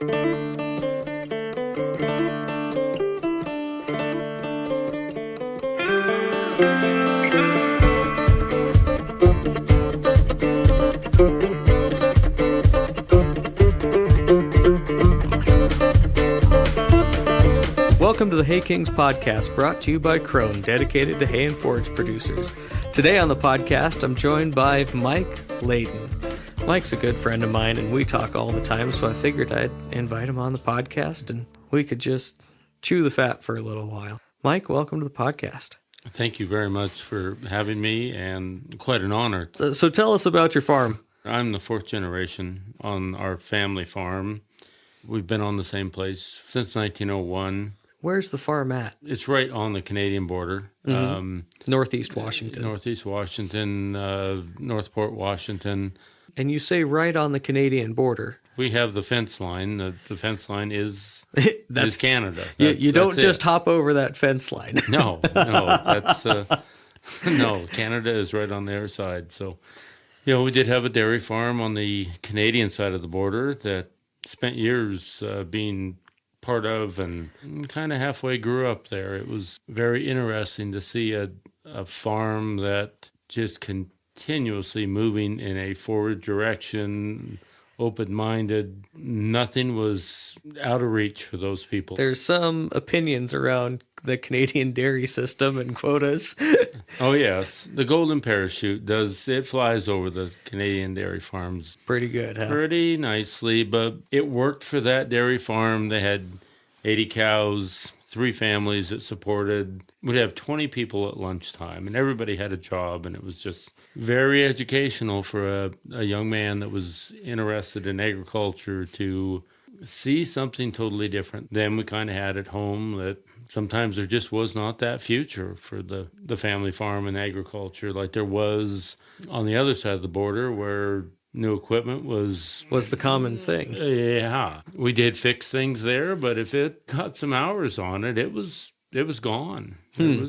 Welcome to the Hay Kings podcast, brought to you by Crone, dedicated to hay and forage producers. Today on the podcast, I'm joined by Mike Leaden. Mike's a good friend of mine, and we talk all the time, so I figured I'd invite him on the podcast, and we could just chew the fat for a little while. Mike, welcome to the podcast. Thank you very much for having me, and quite an honor. So tell us about your farm. I'm the fourth generation on our family farm. We've been on the same place since 1901. Where's the farm at? It's right on the Canadian border. Northeast Washington. Northeast Washington, Northport, Washington. And you say right on the Canadian border. We have the fence line. The fence line is Canada. You don't just hop over that fence line. No, Canada is right on their side. So, we did have a dairy farm on the Canadian side of the border that spent years being part of and kind of halfway grew up there. It was very interesting to see a farm that just continuously moving in a forward direction, open-minded. Nothing was out of reach for those people. There's some opinions around the Canadian dairy system and quotas. Oh, yes. The golden parachute it flies over the Canadian dairy farms. Pretty good, huh? Pretty nicely, but it worked for that dairy farm. They had 80 cows, 3 families that supported. We'd have 20 people at lunchtime, and everybody had a job, and it was just very educational for a young man that was interested in agriculture to see something totally different than we kind of had at home, that sometimes there just was not that future for the family farm and agriculture like there was on the other side of the border where new equipment was the common thing. Yeah. We did fix things there, but if it got some hours on it, it was gone. There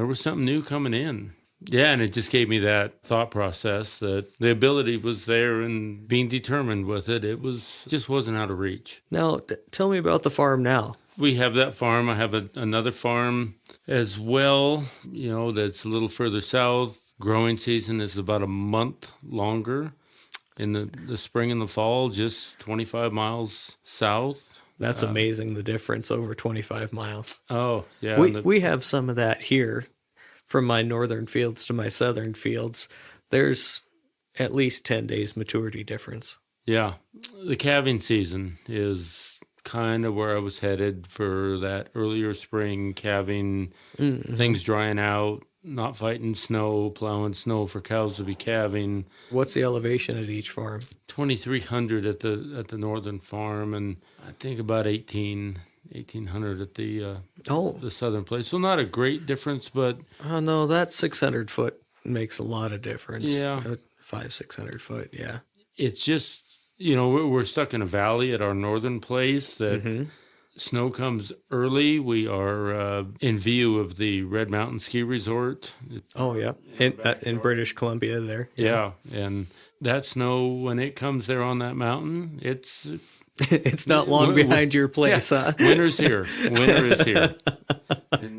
was something new coming in. Yeah, and it just gave me that thought process that the ability was there and being determined with it. It just wasn't out of reach. Now, tell me about the farm now. We have that farm. I have another farm as well, that's a little further south. Growing season is about a month longer in the spring and the fall, just 25 miles south. That's amazing, the difference over 25 miles. Oh, yeah. We have some of that here. From my northern fields to my southern fields, there's at least 10 days maturity difference. Yeah. The calving season is kind of where I was headed for that earlier spring calving, things drying out, not fighting snow, plowing snow for cows to be calving. What's the elevation at each farm? 2,300 at the northern farm, and I think about 1,800 at the southern place. So not a great difference, but... Oh, no, that 600 foot makes a lot of difference. Yeah. 600 foot, yeah. It's just, we're stuck in a valley at our northern place that snow comes early. We are in view of the Red Mountain Ski Resort. In British Columbia there. Yeah, and that snow, when it comes there on that mountain, it's... It's not long behind your place, huh? Winter's here. Winter is here.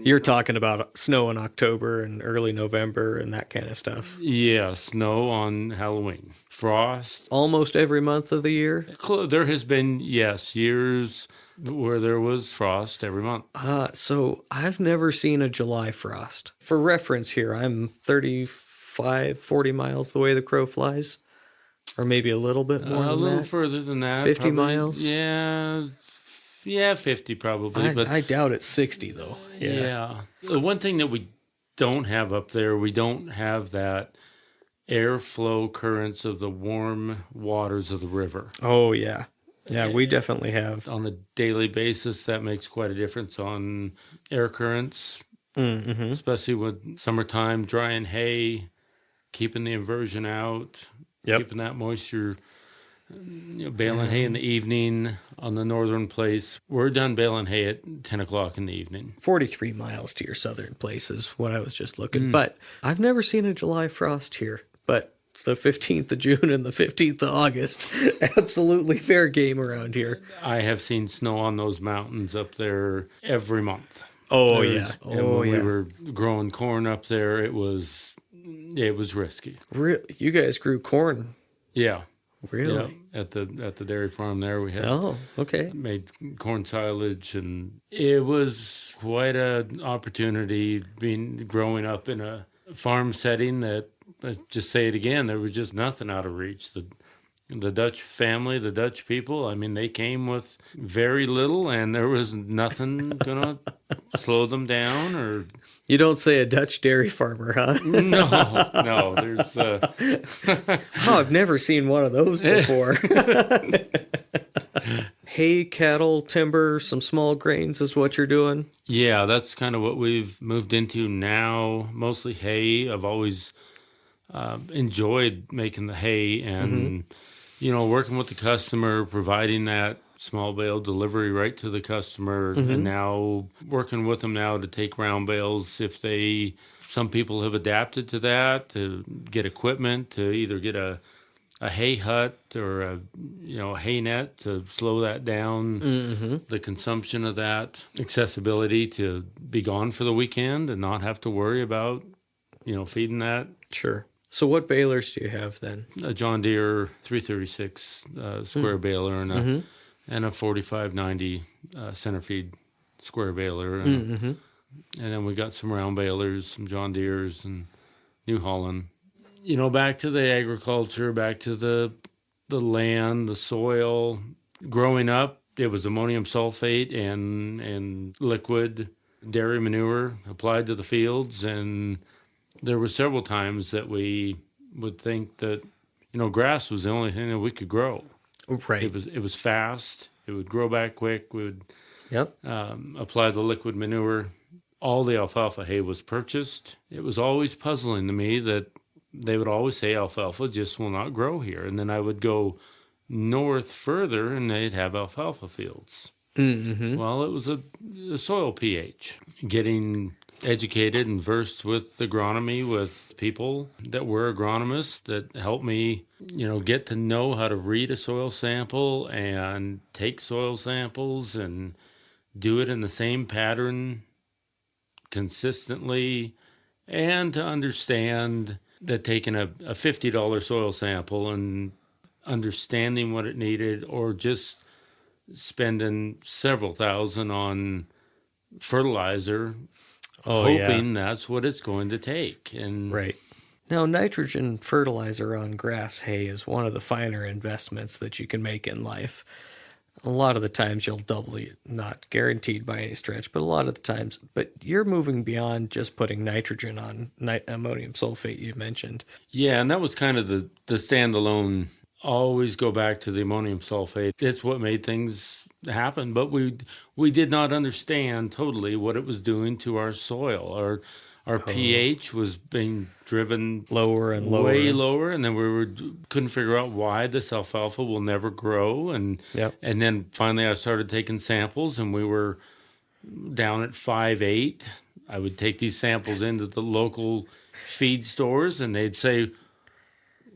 You're talking about snow in October and early November and that kind of stuff. Yeah, snow on Halloween. Frost. Almost every month of the year? There has been, years where there was frost every month. So I've never seen a July frost. For reference here, I'm 40 miles the way the crow flies. Or maybe a little bit more a little further than that. 50 probably. Miles? Yeah, 50 probably. But I doubt it's 60, though. Yeah. The one thing that we don't have up there, we don't have that airflow currents of the warm waters of the river. Oh, yeah. Yeah, we definitely have. On a daily basis, that makes quite a difference on air currents, especially with summertime, drying hay, keeping the inversion out. Yep. Keeping that moisture, baling hay in the evening on the northern place. We're done baling hay at 10 o'clock in the evening. 43 miles to your southern place is what I was just looking. But I've never seen a July frost here. But the 15th of June and the 15th of August. Absolutely fair game around here. I have seen snow on those mountains up there every month. Oh, There yeah. was- and Oh, when yeah. we were growing corn up there, it was risky. Really? You guys grew corn? Yeah. Really? Yeah. At the dairy farm there, we had Oh, okay. made corn silage, and it was quite an opportunity growing up in a farm setting that, let's just say it again, there was just nothing out of reach. The Dutch family, the Dutch people, I mean, they came with very little, and there was nothing gonna slow them down or. You don't say a Dutch dairy farmer, huh? No, there's. Oh, I've never seen one of those before. Hay, cattle, timber, some small grains is what you're doing? Yeah, that's kind of what we've moved into now. Mostly hay. I've always enjoyed making the hay and, working with the customer, providing that small bale delivery right to the customer, and now working with them now to take round bales if some people have adapted to that, to get equipment, to either get a hay hut or a hay net to slow that down, the consumption of that, accessibility to be gone for the weekend and not have to worry about, feeding that. Sure. So what balers do you have then? A John Deere 336 square baler and a 4590 center feed square baler. And then we got some round balers, some John Deeres and New Holland. Back to the agriculture, back to the land, the soil. Growing up, it was ammonium sulfate and liquid dairy manure applied to the fields. And there were several times that we would think that, grass was the only thing that we could grow. Right. It was fast. It would grow back quick. We would Yep. apply the liquid manure. All the alfalfa hay was purchased. It was always puzzling to me that they would always say alfalfa just will not grow here. And then I would go north further and they'd have alfalfa fields. Well, it was a soil pH. Getting educated and versed with agronomy, with people that were agronomists that helped me, get to know how to read a soil sample and take soil samples and do it in the same pattern consistently, and to understand that taking a $50 soil sample and understanding what it needed, or just spending several thousand on fertilizer, hoping that's what it's going to take. And Right. Now, nitrogen fertilizer on grass hay is one of the finer investments that you can make in life. A lot of the times you'll double it, not guaranteed by any stretch, but a lot of the times. But you're moving beyond just putting nitrogen on ammonium sulfate you mentioned. Yeah, and that was kind of the standalone. Always go back to the ammonium sulfate. It's what made things happen, but we did not understand totally what it was doing to our soil. Our pH was being driven Lower and lower. way lower, and then couldn't figure out why this alfalfa will never grow. And and then finally I started taking samples, and we were down at 5.8. I would take these samples into the local feed stores, and they'd say,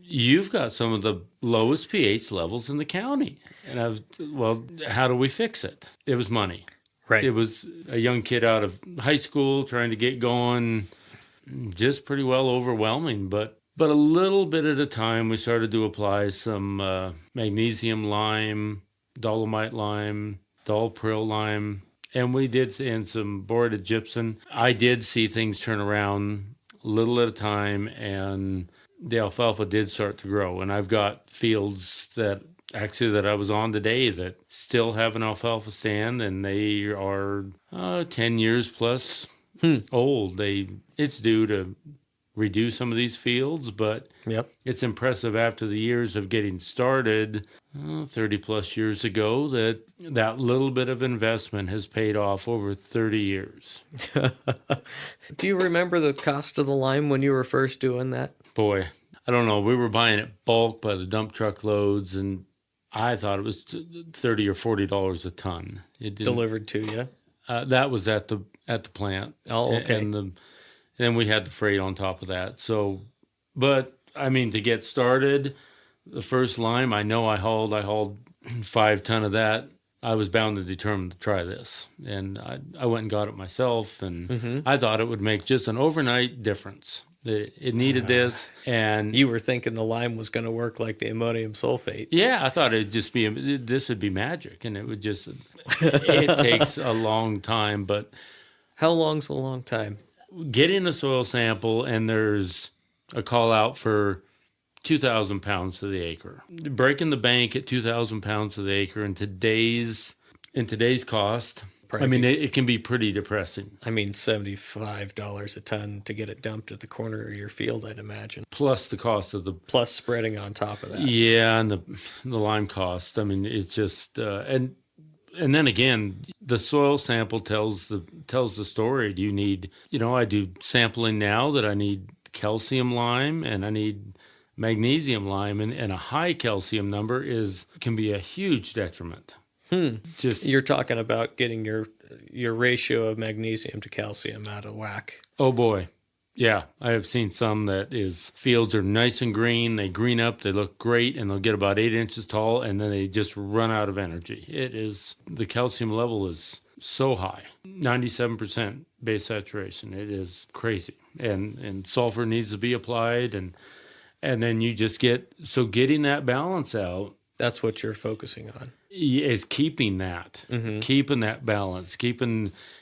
"You've got some of the lowest pH levels in the county." And well, how do we fix it? It was money. Right. It was a young kid out of high school trying to get going, just pretty well overwhelming. But a little bit at a time, we started to apply some magnesium lime, dolomite lime, Dolpril lime, and some borated gypsum. I did see things turn around a little at a time, and the alfalfa did start to grow. And I've got fields that I was on today that still have an alfalfa stand, and they are 10 years plus old. It's due to redo some of these fields, but it's impressive after the years of getting started 30 plus years ago that little bit of investment has paid off over 30 years. Do you remember the cost of the lime when you were first doing that? Boy, I don't know. We were buying it bulk by the dump truck loads, and I thought it was $30 or $40 a ton. It Delivered to you? That was at the plant. Oh, okay. And then we had the freight on top of that. So, but I mean, to get started, the first lime, I know I hauled 5 ton of that. I was bound and determined to try this. And I went and got it myself, and I thought it would make just an overnight difference. It needed this. And You were thinking the lime was going to work like the ammonium sulfate. yeah, I thought this would be magic, and it would just, it takes a long time, but How long's a long time? getting a soil sample, and there's a call out for 2,000 pounds to the acre. Breaking the bank at 2,000 pounds to the acre in today's cost, I mean, it can be pretty depressing. I mean, $75 a ton to get it dumped at the corner of your field, I'd imagine. Plus the cost of the Plus spreading on top of that. yeah, and the lime cost. I mean, it's just and then again, the soil sample tells the story. Do you need, I do sampling now that I need calcium lime and I need magnesium lime, and a high calcium number can be a huge detriment. Just You're talking about getting your ratio of magnesium to calcium out of whack. oh boy. Yeah, I have seen some fields are nice and green, they green up, they look great, and they'll get about 8 inches tall, and then they just run out of energy. The calcium level is so high, 97% base saturation. It is crazy. And sulfur needs to be applied, and then you just getting that balance out. That's what you're focusing on. Is keeping that balance,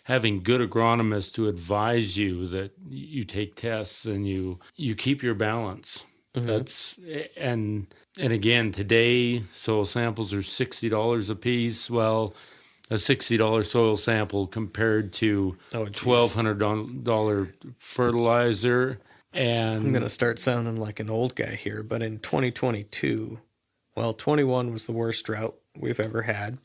having good agronomists to advise you that you take tests and you keep your balance. That's and again, today soil samples are $60 a piece. Well, a $60 soil sample compared to $1,200 fertilizer. And I'm going to start sounding like an old guy here, but in 2022, 21 was the worst drought we've ever had.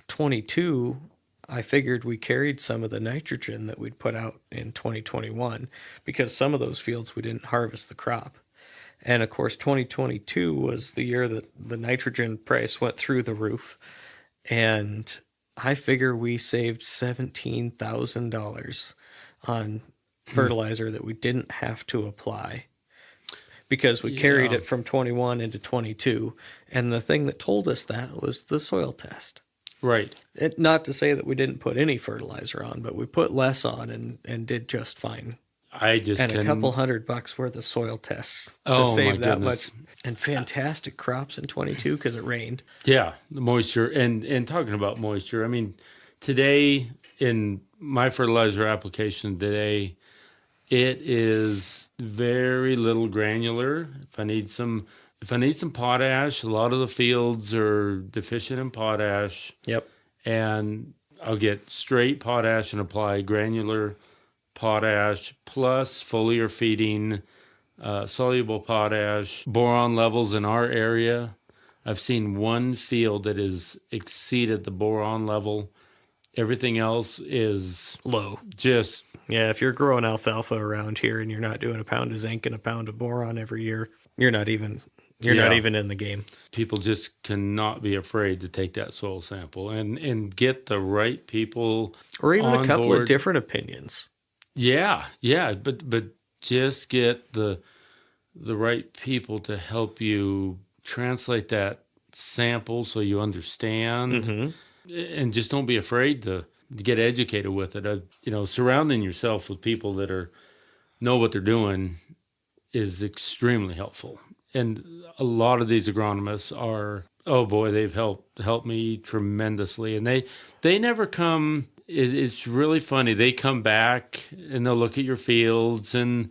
22, I figured we carried some of the nitrogen that we'd put out in 2021 because some of those fields we didn't harvest the crop. And of course, 2022 was the year that the nitrogen price went through the roof. And I figure we saved $17,000 on fertilizer that we didn't have to apply, because we carried it from 21 into 22. And the thing that told us that was the soil test. Right. Not to say that we didn't put any fertilizer on, but we put less on and did just fine. A couple $100 worth of soil tests to save that much. And fantastic crops in 22 because it rained. Yeah, the moisture. And talking about moisture, I mean, today in my fertilizer application today, it is very little granular. If I need some potash, a lot of the fields are deficient in potash. Yep. And I'll get straight potash and apply granular potash plus foliar feeding, soluble potash, boron levels in our area. I've seen one field that has exceeded the boron level. Everything else is low. Yeah, if you're growing alfalfa around here and you're not doing a pound of zinc and a pound of boron every year, you're not even in the game. People just cannot be afraid to take that soil sample and get the right people or even on a couple board. Of different opinions. Yeah, but just get the right people to help you translate that sample so you understand, and just don't be afraid to get educated with it. Surrounding yourself with people that know what they're doing is extremely helpful. And a lot of these agronomists they've helped me tremendously. And they never come. It's really funny. They come back and they'll look at your fields and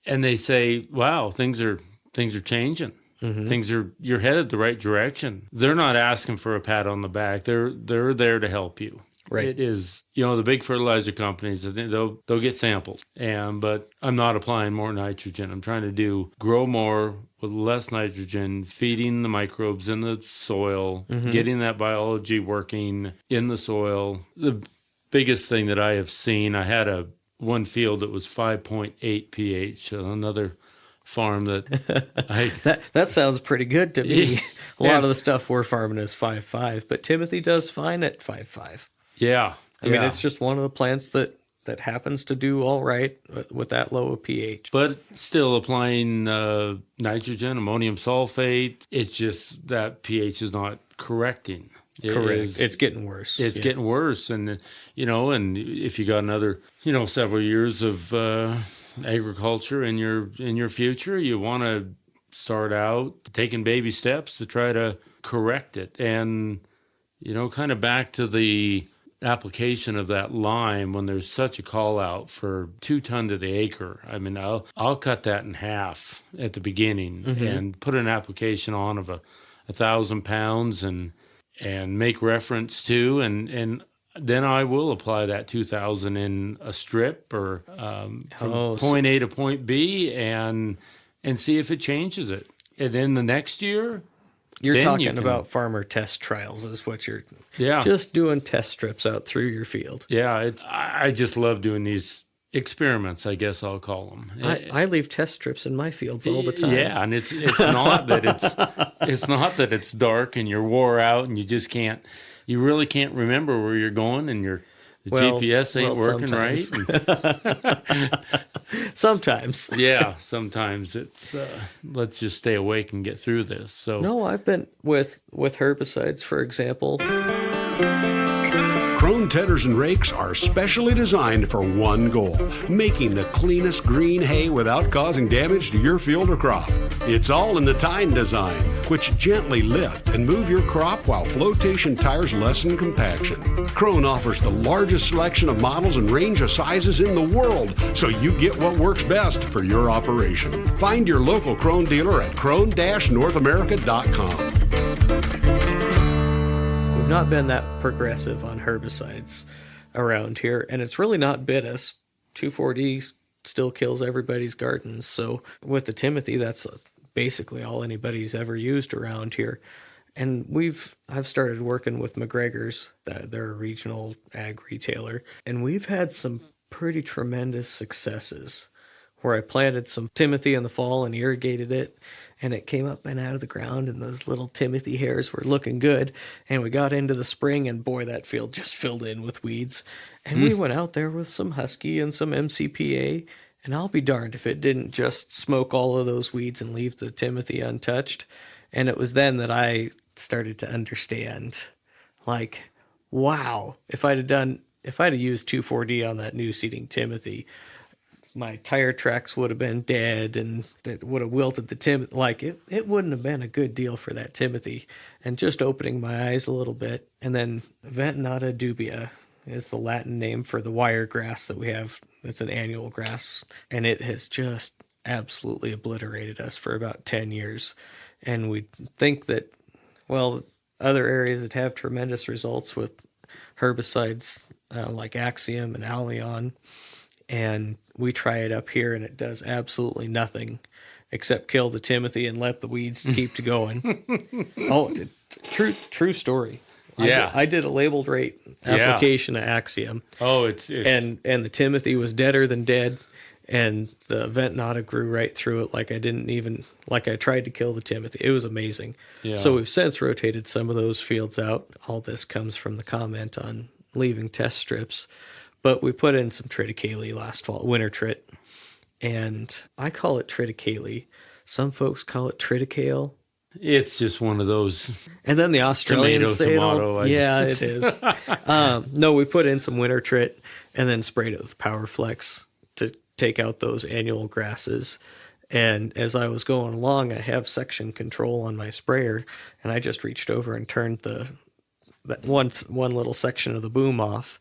they say, "Wow, things are changing. You're headed the right direction." They're not asking for a pat on the back. They're there to help you. Right. It is, the big fertilizer companies, they'll get samples, but I'm not applying more nitrogen. I'm trying to grow more with less nitrogen, feeding the microbes in the soil, getting that biology working in the soil. The biggest thing that I have seen, I had one field that was 5.8 pH, another farm that that sounds pretty good to me. A lot of the stuff we're farming is 5.5, but Timothy does fine at 5.5. Yeah. I mean, it's just one of the plants that that happens to do all right with that low of pH. But still applying nitrogen, ammonium sulfate, it's just that pH is not correcting. Correct. It's getting worse. It's getting worse. And, and if you got another, several years of agriculture in your future, you want to start out taking baby steps to try to correct it. And, kind of back to the application of that lime, when there's such a call out for 2 tons to the acre. I mean, I'll cut that in half at the beginning and put an application on of 1,000 pounds and make reference to, and then I will apply that 2,000 in a strip or from point A to point B and see if it changes it. And then the next year, you're talking about farmer test trials is what you're just doing test strips out through your field. Yeah, I just love doing these experiments, I guess I'll call them. I leave test strips in my fields all the time. Yeah, and it's not that it's dark and you're wore out and you really can't remember where you're going and the GPS ain't working right. Sometimes. Yeah, sometimes it's let's just stay awake and get through this. So no, I've been with herbicides, for example. Krone tedders and rakes are specially designed for one goal, making the cleanest green hay without causing damage to your field or crop. It's all in the tine design, which gently lift and move your crop while flotation tires lessen compaction. Krone offers the largest selection of models and range of sizes in the world, so you get what works best for your operation. Find your local Krone dealer at krone-northamerica.com. We've not been that progressive on herbicides around here, and it's really not bit us. 2,4-D still kills everybody's gardens. So with the Timothy, that's basically all anybody's ever used around here. And I've started working with McGregor's, they're a regional ag retailer, and we've had some pretty tremendous successes where I planted some Timothy in the fall and irrigated it, and it came up and out of the ground, and those little Timothy hairs were looking good. And we got into the spring, and boy, that field just filled in with weeds. And we went out there with some Husky and some MCPA, and I'll be darned if it didn't just smoke all of those weeds and leave the Timothy untouched. And it was then that I started to understand, like, wow, if I'd have used 2,4-D on that new seeding Timothy, my tire tracks would have been dead and it would have wilted the Timothy. Like, it wouldn't have been a good deal for that Timothy. And just opening my eyes a little bit. And then Ventinata dubia is the Latin name for the wire grass that we have. It's an annual grass. And it has just absolutely obliterated us for about 10 years. And we think that, well, other areas that have tremendous results with herbicides like Axiom and Allion, and we try it up here, and it does absolutely nothing except kill the Timothy and let the weeds keep going. True story. Yeah, I did a labeled rate application of Axiom. Oh, it's and the Timothy was deader than dead, and the Ventinata grew right through it. Like I tried to kill the Timothy. It was amazing. Yeah. So we've since rotated some of those fields out. All this comes from the comment on leaving test strips. But we put in some triticale last fall, winter trit, and I call it triticale. Some folks call it triticale. It's just one of those. And then the Australians say tomato. Yeah, it is. No, we put in some winter trit and then sprayed it with PowerFlex to take out those annual grasses. And as I was going along, I have section control on my sprayer, and I just reached over and turned that one little section of the boom off,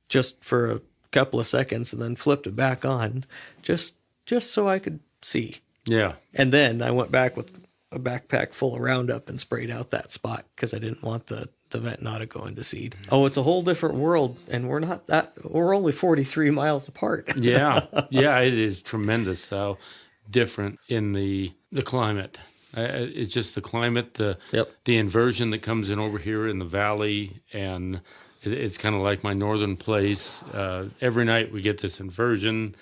just for a couple of seconds, and then flipped it back on just so I could see. Yeah. And then I went back with a backpack full of Roundup and sprayed out that spot because I didn't want the Ventinata going to seed. Oh, it's a whole different world, and we're only 43 miles apart. Yeah. Yeah, it is tremendous how different in the climate. It's just the climate, the inversion that comes in over here in the valley, and it's kind of like my northern place. Every night we get this inversion.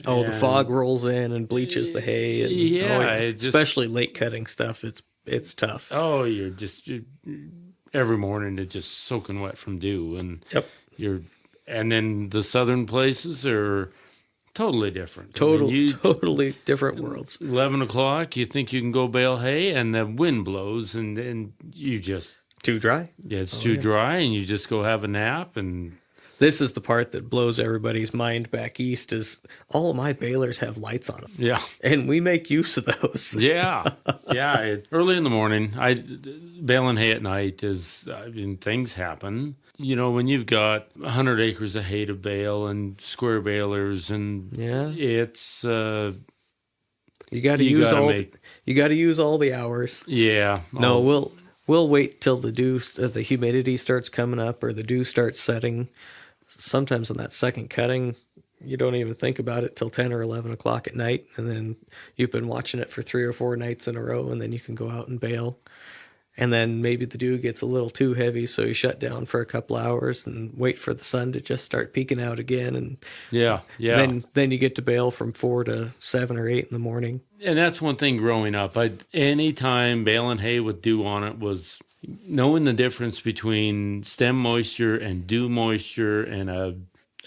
Oh, the fog rolls in and bleaches the hay. And, especially late cutting stuff. It's tough. Oh, every morning it's just soaking wet from dew, and you're And then the southern places are totally different. I mean, Totally different worlds. 11 o'clock, you think you can go bale hay, and the wind blows, and you just... Too dry? Yeah, it's too dry, and you just go have a nap, and... This is the part that blows everybody's mind back east is all of my balers have lights on them. Yeah. And we make use of those. Yeah. It's early in the morning. Baling hay at night things happen. You know, when you've got 100 acres of hay to bale and square balers, and it's... you got to use all the hours. Yeah. No, we'll wait till the humidity starts coming up or the dew starts setting. Sometimes on that second cutting, you don't even think about it till 10 or 11 o'clock at night. And then you've been watching it for 3 or 4 nights in a row, and then you can go out and bale. And then maybe the dew gets a little too heavy, so you shut down for a couple hours and wait for the sun to just start peeking out again. And then you get to bale from 4 to 7 or 8 in the morning. And that's one thing growing up. Any time baling hay with dew on it was knowing the difference between stem moisture and dew moisture and a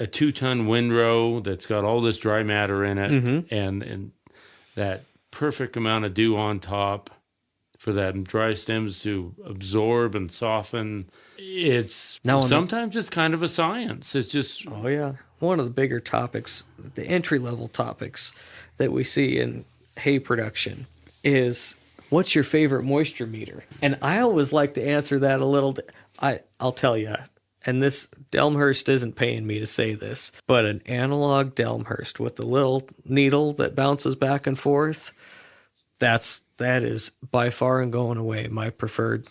2-ton windrow that's got all this dry matter in it, and that perfect amount of dew on top for that dry stems to absorb and soften. Sometimes it's kind of a science. It's just... Oh, yeah. One of the bigger topics, the entry-level topics that we see in hay production is, what's your favorite moisture meter? And I always like to answer that a little... I'll tell you, and this Delmhurst isn't paying me to say this, but an analog Delmhurst with a little needle that bounces back and forth, that is by far and going away my preferred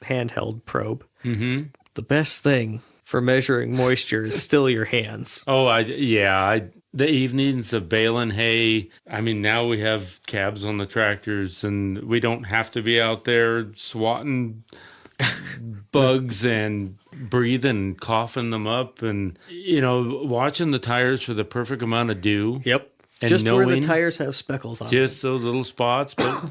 handheld probe. Mm-hmm. The best thing for measuring moisture is still your hands. The evenings of baling hay, I mean, now we have cabs on the tractors, and we don't have to be out there swatting bugs and breathing and coughing them up, and, you know, watching the tires for the perfect amount of dew. Yep. And just where the tires have speckles on just them. Those little spots. But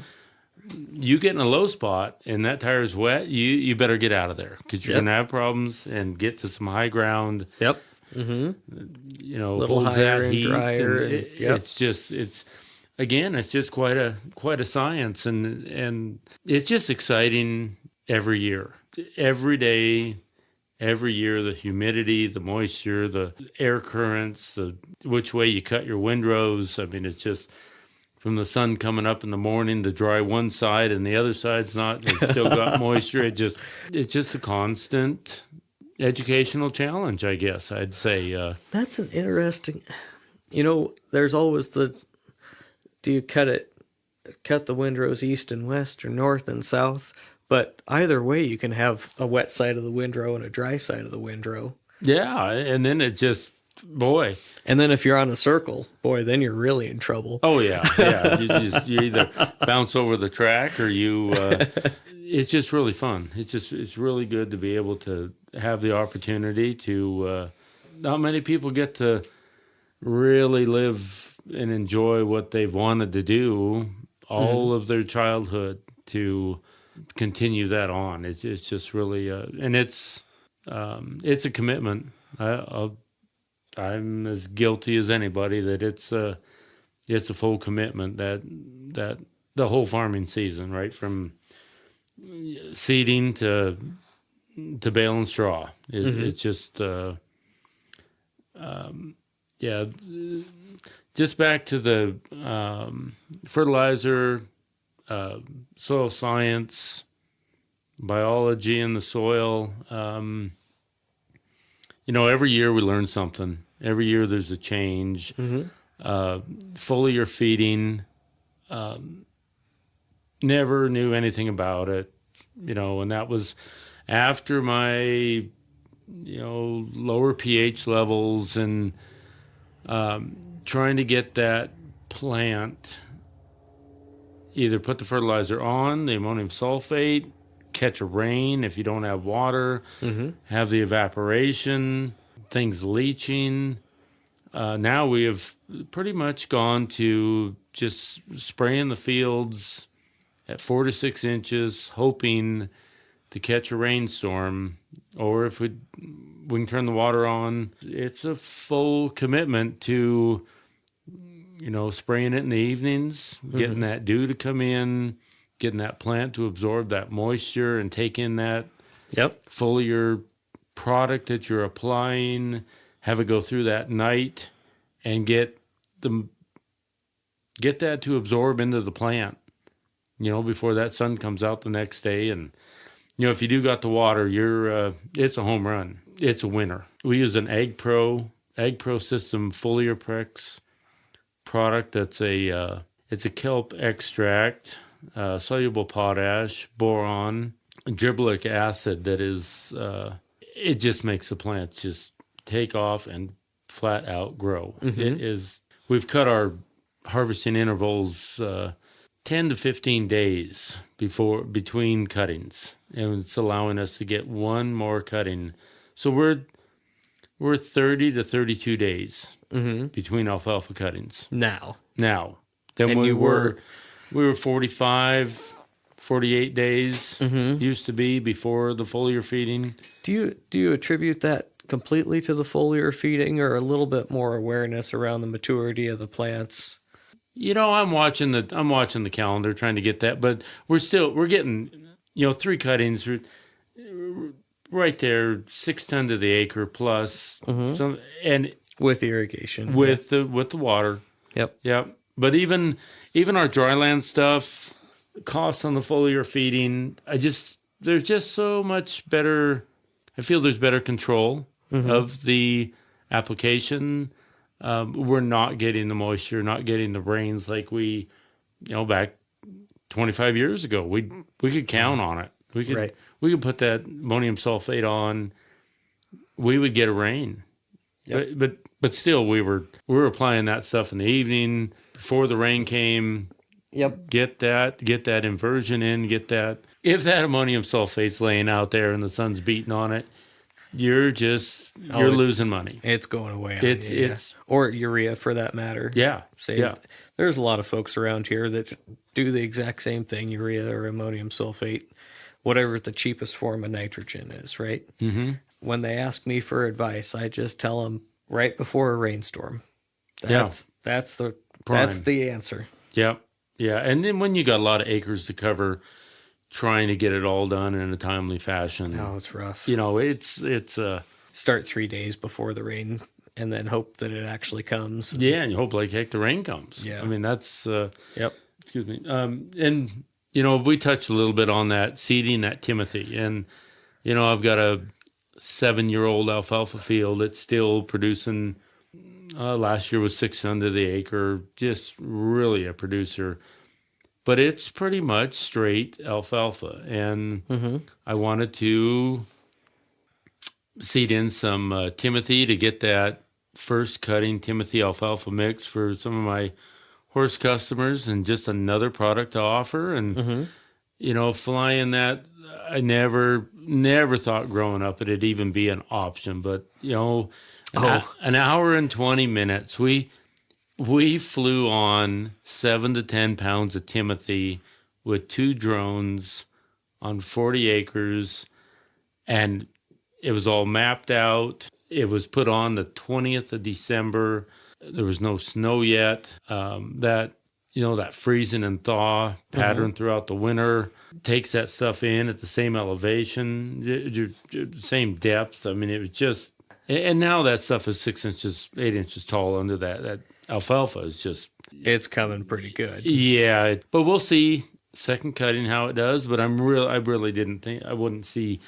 you get in a low spot and that tire's wet, you better get out of there, because you're going to have problems, and get to some high ground. Yep. Mm-hmm. You know, little holds higher that and heat. drier. And it's just quite a science, and it's just exciting every year. Every day, every year, the humidity, the moisture, the air currents, which way you cut your windrows. I mean, it's just from the sun coming up in the morning to dry one side and the other side's not. It's still got moisture. It's just a constant educational challenge, I guess I'd say. That's an interesting. You know, there's always do you cut the windrows east and west or north and south? But either way, you can have a wet side of the windrow and a dry side of the windrow. Yeah, and then it just, boy. And then if you're on a circle, boy, then you're really in trouble. Oh, yeah. You either bounce over the track or you, it's just really fun. It's really good to be able to have the opportunity to, not many people get to really live and enjoy what they've wanted to do all of their childhood, to continue that on. It's just really, and it's a commitment. I'm as guilty as anybody that it's a full commitment, that the whole farming season, right from seeding to baling straw. It's just just back to the fertilizer, soil science, biology in the soil. Every year we learn something. Every year there's a change. Foliar feeding, never knew anything about it, and that was after my, lower pH levels and trying to get that plant, either put the fertilizer on, the ammonium sulfate, catch a rain if you don't have water, have the evaporation, things leaching. Now we have pretty much gone to just spraying the fields at 4 to 6 inches, hoping to catch a rainstorm, or if we can turn the water on. It's a full commitment to, spraying it in the evenings, getting that dew to come in, getting that plant to absorb that moisture and take in that foliar product that you're applying, have it go through that night, and get that to absorb into the plant, before that sun comes out the next day. And if you do got the water, it's a home run. It's a winner. We use an Ag Pro system foliar Prex product. That's it's a kelp extract, soluble potash, boron, gibberellic acid. That is, it just makes the plants just take off and flat out grow. It is. We've cut our harvesting intervals 10 to 15 days between cuttings, and it's allowing us to get one more cutting. So we're 30 to 32 days between alfalfa cuttings now. Then and we were 45, 48 days used to be before the foliar feeding. Do you attribute that completely to the foliar feeding, or a little bit more awareness around the maturity of the plants? I'm watching the calendar, trying to get that, but we're getting 3 cuttings right there, 6 ton to the acre plus some, and with irrigation, with the water. Yep. But even our dryland stuff, costs on the foliar feeding, there's just so much better. I feel there's better control of the application. We're not getting the moisture, not getting the rains like we, back 25 years ago. We could count on it. We could put that ammonium sulfate on. We would get a rain. Yep. But still, we were applying that stuff in the evening before the rain came. Yep. Get that inversion in. Get that. If that ammonium sulfate's laying out there and the sun's beating on it, you're losing money. It's going away. It's or urea for that matter. Yeah. There's a lot of folks around here that do the exact same thing, urea or ammonium sulfate, whatever the cheapest form of nitrogen is, right? When they ask me for advice, I just tell them right before a rainstorm. That's the answer. Yep. Yeah. And then when you got a lot of acres to cover, trying to get it all done in a timely fashion. Oh, it's rough. It's start 3 days before the rain and then hope that it actually comes. Yeah, and you hope like heck the rain comes. Yeah. I mean, that's Yep. Excuse me. And we touched a little bit on that seeding, that Timothy, and I've got a 7-year-old alfalfa field that's still producing. Last year was 6 under the acre, just really a producer. But it's pretty much straight alfalfa. And I wanted to seed in some Timothy to get that first cutting Timothy alfalfa mix for some of my horse customers, and just another product to offer. And, flying that, I never thought growing up it'd even be an option. But, an hour and 20 minutes, we flew on 7 to 10 pounds of Timothy with 2 drones on 40 acres, and it was all mapped out. It was put on the 20th of December. There was no snow yet. That freezing and thaw pattern throughout the winter takes that stuff in at the same elevation, the same depth. I mean, it was just, and now that stuff is 6 inches, 8 inches tall under that alfalfa is just... It's coming pretty good. Yeah, but we'll see second cutting how it does. But I really didn't think I wouldn't see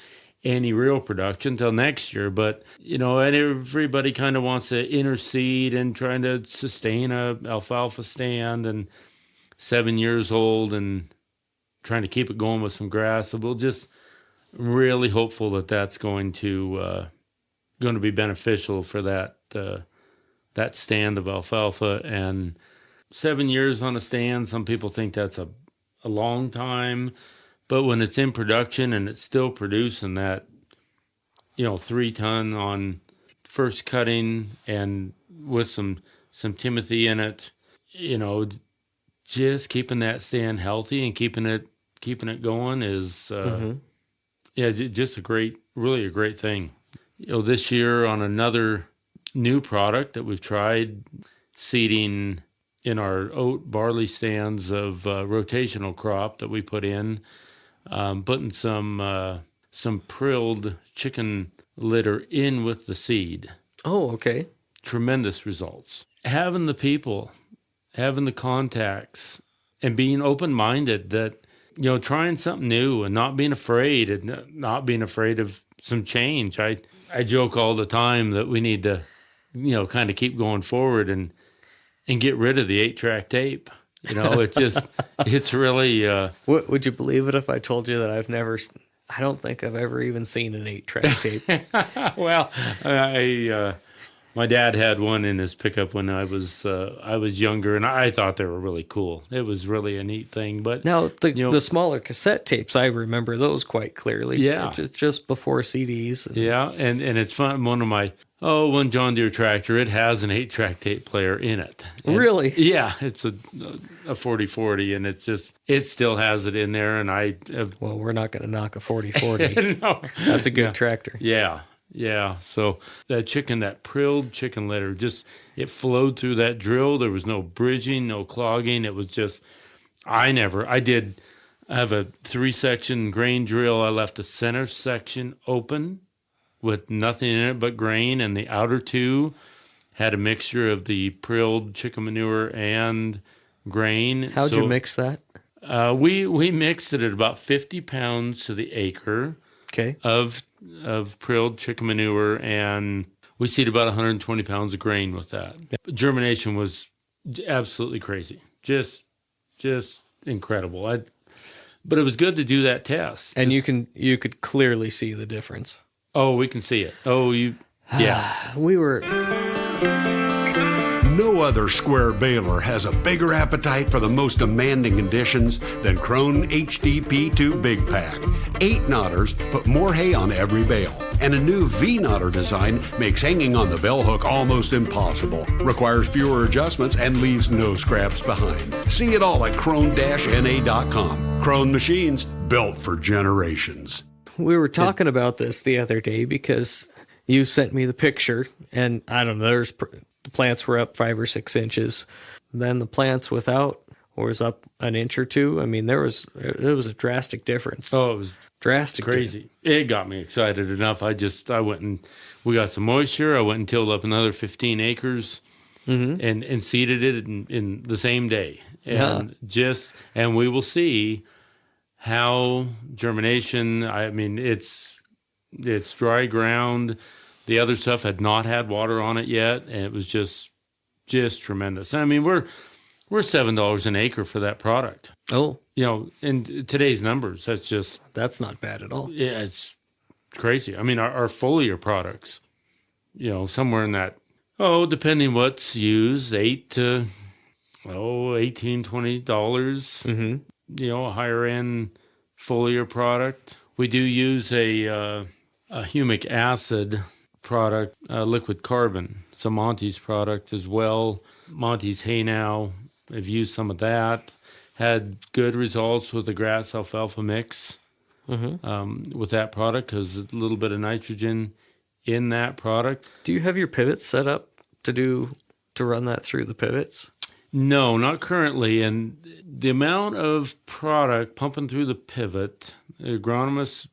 any real production till next year. But, and everybody kind of wants to interseed and trying to sustain a alfalfa stand, and 7 years old and trying to keep it going with some grass. So we'll just really hopeful that that's going to be beneficial for that stand of alfalfa. And 7 years on a stand, some people think that's a long time, but when it's in production and it's still producing that, 3 ton on first cutting and with some Timothy in it, just keeping that stand healthy and keeping it going is Yeah, just really a great thing. This year on another new product that we've tried, seeding in our oat barley stands of rotational crop that we put in, putting some prilled chicken litter in with the seed. Oh, okay. Tremendous results. Having the people, having the contacts, and being open-minded that, trying something new and not being afraid of some change. I joke all the time that we need to, kind of keep going forward and get rid of the 8-track tape. It's really... Would you believe it if I told you that I don't think I've ever even seen an 8-track tape. Well, my dad had one in his pickup when I was younger, and I thought they were really cool. It was really a neat thing. But now the smaller cassette tapes, I remember those quite clearly. Yeah, just before CDs. Yeah, and it's fun. One John Deere tractor, it has an 8-track tape player in it. And really? Yeah, it's a 4040, and it still has it in there. And well, we're not going to knock a 4040. No, that's a good tractor. Yeah. So that prilled chicken litter, it flowed through that drill. There was no bridging, no clogging. It was just, I have a 3-section grain drill. I left the center section open with nothing in it but grain, and the outer 2 had a mixture of the prilled chicken manure and grain. How'd you mix that? We mixed it at about 50 pounds to the acre. Okay. Of prilled chicken manure, and we seed about 120 pounds of grain with that. Yep. Germination was absolutely crazy, just incredible. But it was good to do that test, and you could clearly see the difference. Oh, we can see it. Yeah. We were. No other square baler has a bigger appetite for the most demanding conditions than Krone HDP2 Big Pack. 8 knotters put more hay on every bale, and a new V-knotter design makes hanging on the bell hook almost impossible, requires fewer adjustments, and leaves no scraps behind. See it all at krone-na.com. Krone machines built for generations. We were talking about this the other day because you sent me the picture, and I don't know, the plants were up 5 or 6 inches. Then the plants without was up an inch or 2. I mean, it was a drastic difference. Oh, it was drastic, crazy. It got me excited enough. I went and we got some moisture. I went and tilled up another 15 acres and seeded it in the same day. And and we will see how germination. I mean, it's dry ground. The other stuff had not had water on it yet, and it was just tremendous. I mean, we're $7 an acre for that product. Oh, in today's numbers, that's not bad at all. Yeah, it's crazy. I mean, our foliar products, somewhere in that, depending what's used, $8 to $18, $20. Mm-hmm. A higher end foliar product. We do use a humic acid product, liquid carbon. It's a Monty's product as well. Monty's Hay Now, I've used some of that. Had good results with the grass alfalfa mix with that product because a little bit of nitrogen in that product. Do you have your pivots set up to run that through the pivots? No, not currently. And the amount of product pumping through the pivot, agronomists,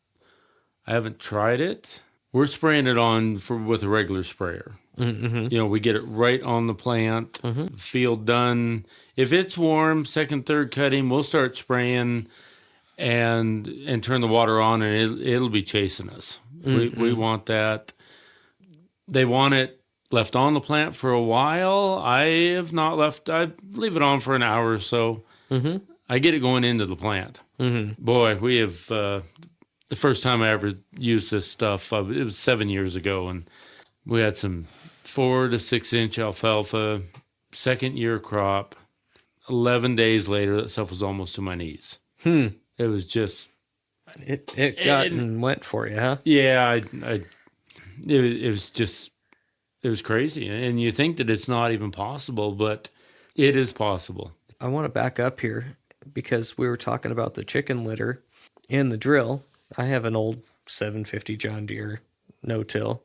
I haven't tried it. We're spraying it on with a regular sprayer. Mm-hmm. We get it right on the plant, field done. If it's warm, second, third cutting, we'll start spraying and turn the water on, and it'll be chasing us. Mm-hmm. We want that. They want it left on the plant for a while. I have not left. I leave it on for an hour or so. Mm-hmm. I get it going into the plant. Mm-hmm. Boy, we have the first time I ever used this stuff. It was 7 years ago, and we had some 4 to 6 inch alfalfa, second year crop. 11 days later, that stuff was almost to my knees. It was just... It got and went for you, huh? Yeah, it was just... It was crazy. And you think that it's not even possible, but it is possible. I want to back up here because we were talking about the chicken litter in the drill. I have an old 750 John Deere no-till,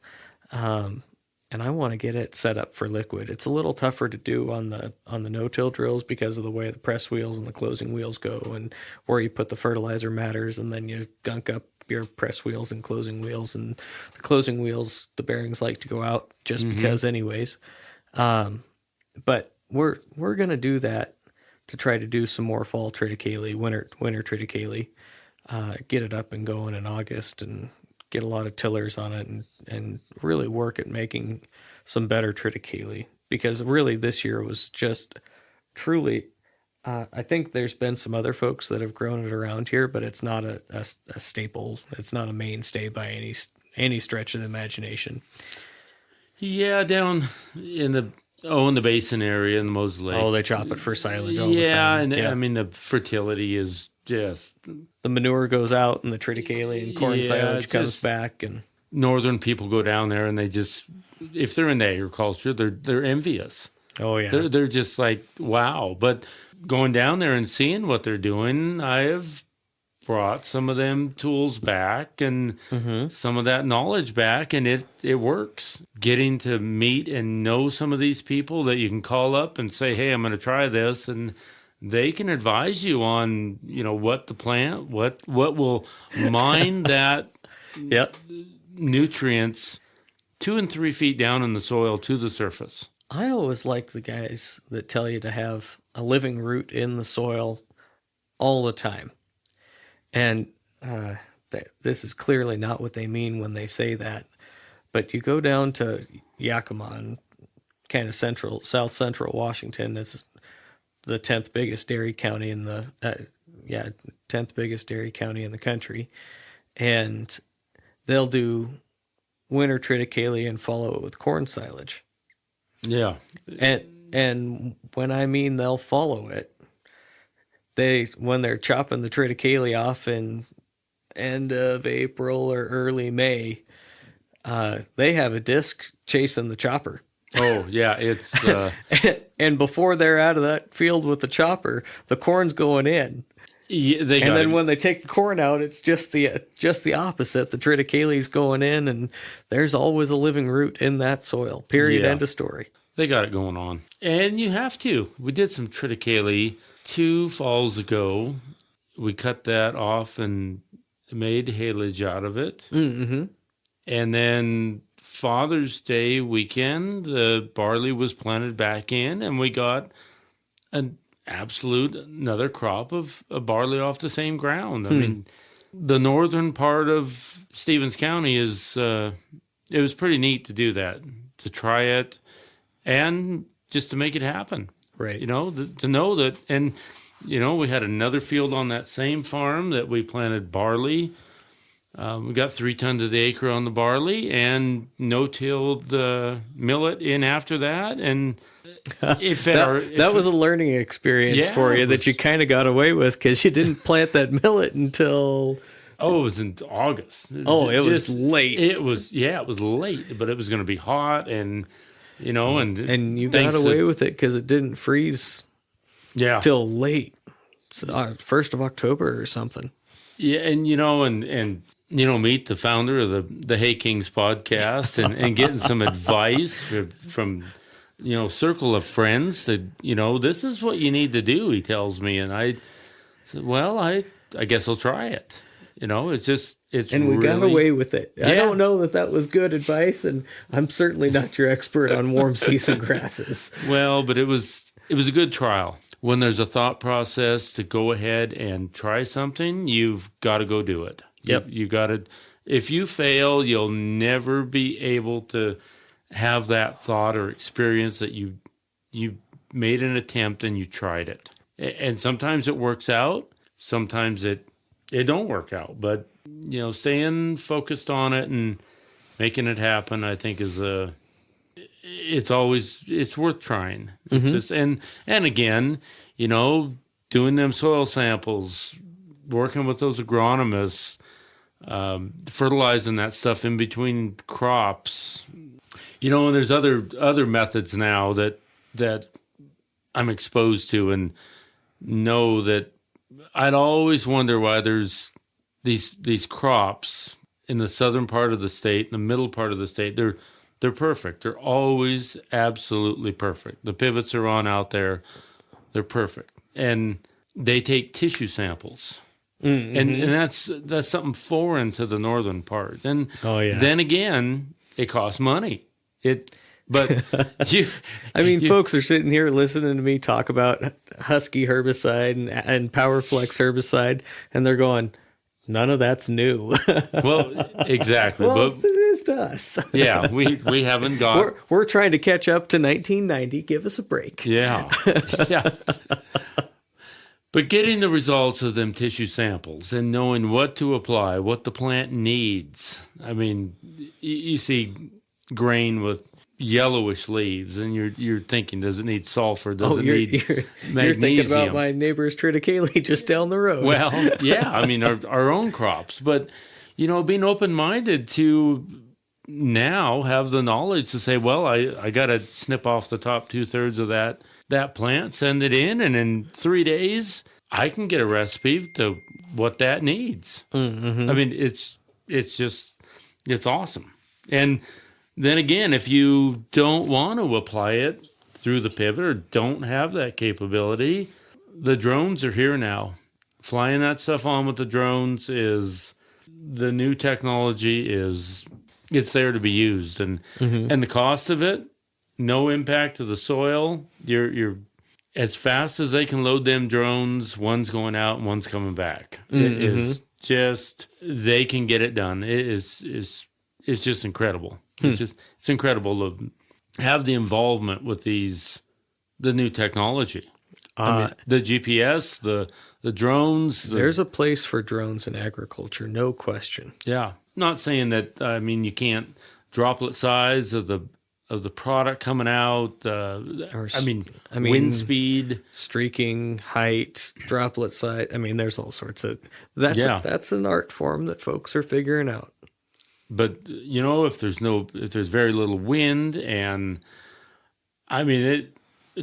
and I want to get it set up for liquid. It's a little tougher to do on the no-till drills because of the way the press wheels and the closing wheels go, and where you put the fertilizer matters, and then you gunk up your press wheels and closing wheels, and the closing wheels, the bearings like to go out just because anyways. But we're gonna do that to try to do some more fall triticale, winter triticale, get it up and going in August and get a lot of tillers on it and really work at making some better triticale, because really this year was just truly, I think there's been some other folks that have grown it around here, but it's not a staple. It's not a mainstay by any stretch of the imagination. Yeah, down in the basin area in the Moses Lake. Oh, they chop it for silage all the time. And I mean, the fertility is just... The manure goes out and the triticale and corn silage comes back. And northern people go down there and they just, if they're into agriculture, they're envious. Oh, yeah. They're just like, wow. But going down there and seeing what they're doing, I have brought some of them tools back and some of that knowledge back, and it works. Getting to meet and know some of these people that you can call up and say, hey, I'm going to try this, and they can advise you on, what to plant, what will mine that nutrients 2 and 3 feet down in the soil to the surface. I always like the guys that tell you to have a living root in the soil all the time. And this is clearly not what they mean when they say that. But you go down to Yakima, kind of south central Washington. It's the 10th biggest dairy county in the 10th biggest dairy county in the country, and they'll do winter triticale and follow it with corn silage. Yeah, and when I mean they'll follow it, when they're chopping the triticale off in end of April or early May, they have a disc chasing the chopper. Oh, yeah, it's... and before they're out of that field with the chopper, the corn's going in. Yeah, then when they take the corn out, it's just the opposite. The triticale's going in, and there's always a living root in that soil. Period. End of story. They got it going on. And you have to. We did some triticale 2 falls ago. We cut that off and made haylage out of it. Mm-hmm. And then Father's Day weekend, the barley was planted back in, and we got another crop of barley off the same ground. I mean, the northern part of Stevens County is, it was pretty neat to do that, to try it and just to make it happen. Right. To know that, and, we had another field on that same farm that we planted barley. We got 3 tons of the acre on the barley and no-tilled the millet in after that. And it fed that was a learning experience for you that you kind of got away with because you didn't plant that millet until... Oh, it was in August. It was late. It was late, but it was going to be hot and, And you got away with it because it didn't freeze till late. So, 1st of October or something. Yeah, and, meet the founder of the Hay Kings podcast and getting some advice from, circle of friends that, this is what you need to do, he tells me. And I said, well, I guess I'll try it. And we got away with it. Yeah. I don't know that was good advice, and I'm certainly not your expert on warm season grasses. Well, but it was a good trial. When there's a thought process to go ahead and try something, you've got to go do it. Yep. You got to. If you fail, you'll never be able to have that thought or experience that you made an attempt and you tried it. And sometimes it works out. Sometimes it don't work out. But staying focused on it and making it happen, I think it's worth trying. It's just, and again, doing them soil samples, working with those agronomists, fertilizing that stuff in between crops. And there's other methods now that I'm exposed to and know that I'd always wonder why there's these crops in the southern part of the state, the middle part of the state, they're perfect. They're always absolutely perfect. The pivots are on out there. They're perfect. And they take tissue samples. Mm-hmm. And that's something foreign to the northern part. And then again, it costs money. But folks are sitting here listening to me talk about Husky herbicide and Powerflex herbicide, and they're going, none of that's new. Well, exactly. Well, but it is to us. Yeah, we haven't got. We're trying to catch up to 1990. Give us a break. Yeah, yeah. But getting the results of them tissue samples and knowing what to apply, what the plant needs. I mean, you see grain with yellowish leaves, and you're thinking, does it need sulfur? Does it need magnesium? You're thinking about my neighbor's triticale just down the road. Well, yeah, I mean, our own crops. But, being open-minded to now have the knowledge to say, well, I got to snip off the top 2/3 of that plant, send it in, and in 3 days, I can get a recipe to what that needs. Mm-hmm. I mean, it's awesome. And then again, if you don't want to apply it through the pivot or don't have that capability, the drones are here now. Flying that stuff on with the drones is the new technology. It's there to be used, and the cost of it, no impact to the soil. You're as fast as they can load them drones. One's going out and one's coming back. It is just, they can get it done. It's just incredible. It's incredible to have the involvement with the new technology. The GPS, the drones. There's a place for drones in agriculture, no question. Yeah, not saying that. I mean, you can't droplet size of the product coming out. Wind speed, streaking, height, droplet size. I mean, there's all sorts of. That's an art form that folks are figuring out. But if there's very little wind, and I mean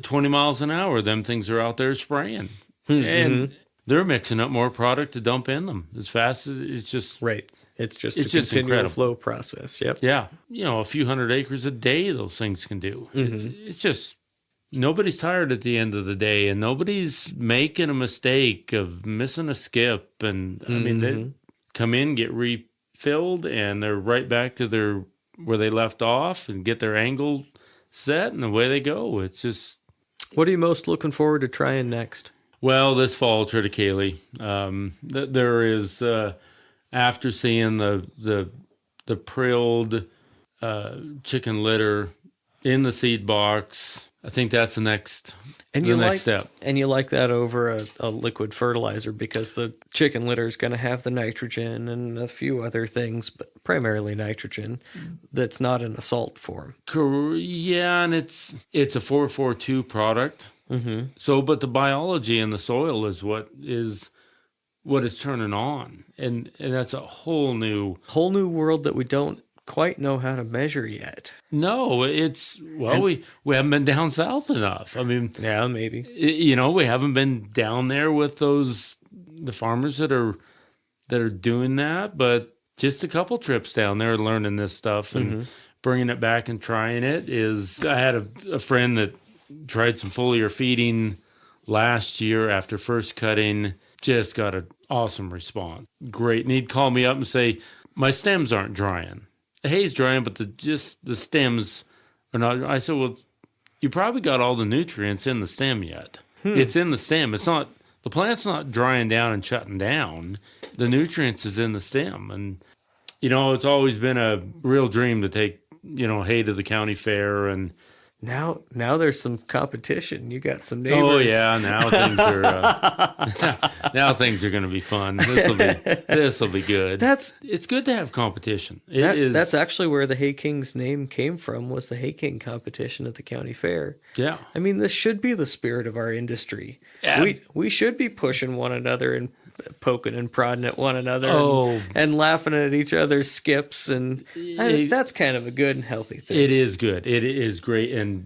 20 miles an hour, them things are out there spraying, and they're mixing up more product to dump in them as fast as it's just right. It's just a continual incredible flow process. Yep. Yeah, a few hundred acres a day those things can do. It's just nobody's tired at the end of the day, and nobody's making a mistake of missing a skip. And I mean, they come in, get refilled, and they're right back to where they left off and get their angle set, and away they go. It's just. What are you most looking forward to trying next? Well, this fall, triticale. There is after seeing the prilled chicken litter in the seed box. I think that's the next step. And you like that over a liquid fertilizer because the chicken litter is going to have the nitrogen and a few other things, but primarily nitrogen that's not in a salt form. Yeah, and it's a 442 product. So, but the biology in the soil is what is turning on, and that's a whole new world that we don't quite know how to measure yet. No, we haven't been down south enough. I mean, yeah, maybe. We haven't been down there with the farmers that are doing that, but just a couple trips down there learning this stuff and bringing it back and trying it I had a friend that tried some foliar feeding last year after first cutting, just got an awesome response. Great. And he'd call me up and say, my stems aren't drying. The hay's drying, but the stems are not. I said, well, you probably got all the nutrients in the stem yet. It's in the stem. It's not, the plant's not drying down and shutting down. The nutrients is in the stem. And, it's always been a real dream to take, hay to the county fair. And now there's some competition. You got some neighbors. Oh yeah, now things are going to be fun. This will be good. It's good to have competition. That's actually where the Hay King's name came from. Was the Hay King competition at the county fair? Yeah. I mean, this should be the spirit of our industry. Yeah. We should be pushing one another and poking and prodding at one another and laughing at each other's skips, and that's kind of a good and healthy thing. It is good. It is great, and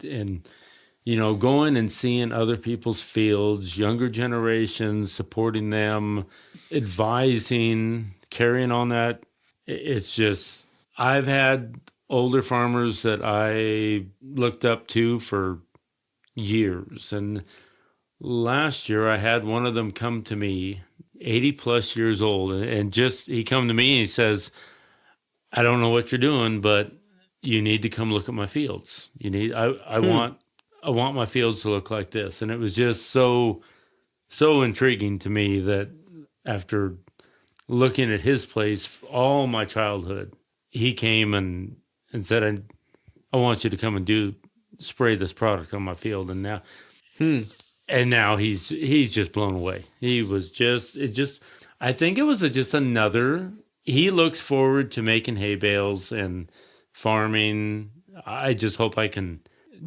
going and seeing other people's fields, younger generations, supporting them, advising, carrying on that. It's just, I've had older farmers that I looked up to for years. And last year I had one of them come to me, 80 plus years old, and just, he come to me and he says, I don't know what you're doing, but you need to come look at my fields. I want my fields to look like this. And it was just so intriguing to me that after looking at his place all my childhood, he came and said, I want you to come and spray this product on my field. And now he's just blown away. I think it was just another, he looks forward to making hay bales and farming. I just hope I can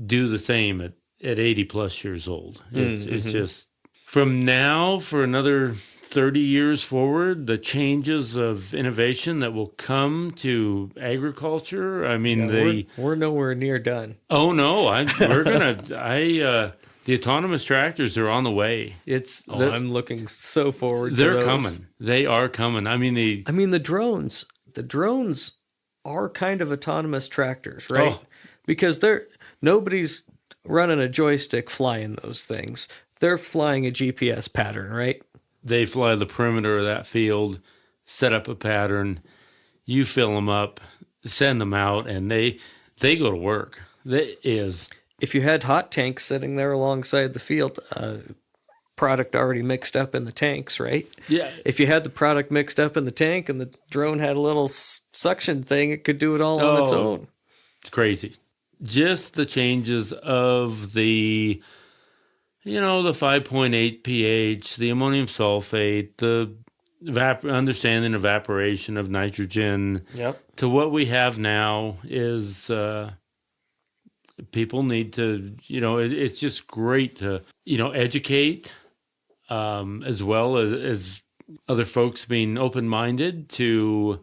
do the same at 80 plus years old. It's just, from now for another 30 years forward, the changes of innovation that will come to agriculture. I mean, we're nowhere near done. Oh no, the autonomous tractors are on the way. I'm looking so forward to they're those. coming. They are coming. I mean, the drones. The drones are kind of autonomous tractors, right? Oh. Because nobody's running a joystick flying those things. They're flying a GPS pattern, right? They fly the perimeter of that field, set up a pattern, you fill them up, send them out, and they go to work. If you had hot tanks sitting there alongside the field, product already mixed up in the tanks, right? Yeah. If you had the product mixed up in the tank and the drone had a little suction thing, it could do it all on its own. It's crazy. Just the changes of the 5.8 pH, the ammonium sulfate, the understanding evaporation of nitrogen, to what we have now is people need to, it's just great to, educate as well as other folks being open-minded to